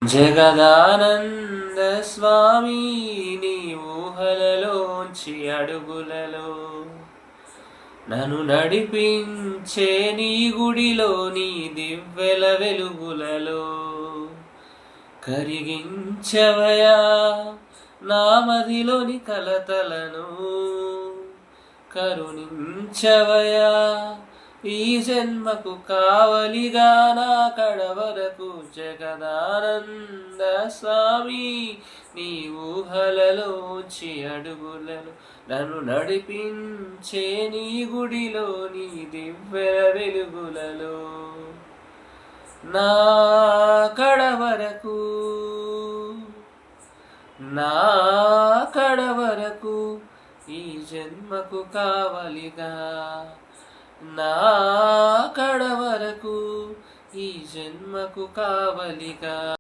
జగదానంద స్వామి నీ ఊహలలోంచి అడుగులలో నన్ను నడిపించే నీ గుడిలో నీ దివ్వెల వెలుగులలో కరిగించవయా నా మదిలోని కలతలను కరుణించవయా ఈ జన్మకు కావలిగా నా కడవరకు జగదానంద స్వామి నీ ఊహలలోంచి అడుగులను నన్ను నడిపించే నీ గుడిలో నీ దివ్య వెలుగులలో నా కడవరకు నా కడవరకు ఈ జన్మకు కావలిగా నా కడవరకు ఈ జన్మకు కావలిగా